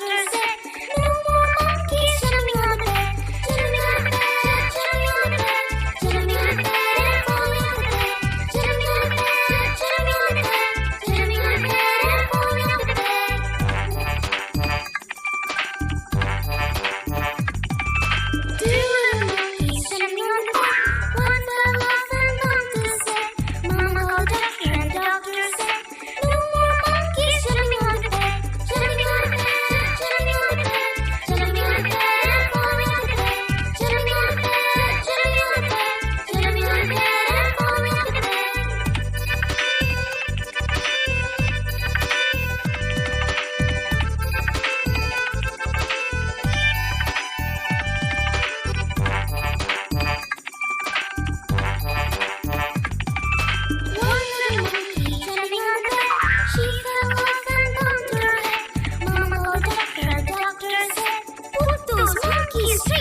doctor said, no more monkeys jumping on the bed, jumping on the bed, jumping on the bed, jumping on the bed and falling on the bed, jumping on the bed, jumping on the bed, jumping on the bed and falling on the bed. Two little monkeys jumping on the bed. One fell off and bumped his head. Mama called doctor and doctor said, no more monkeys jumping on the bed, jumping on the bed, jumping on the bed, jumping on the bed and falling on the bed, jumping on the bed, jumping on the bed, jumping on the bed and falling on the bed. One little monkey jumping on the bed. She fell off and bumped her head. Mama called doctor and doctor said, put those monkeys straight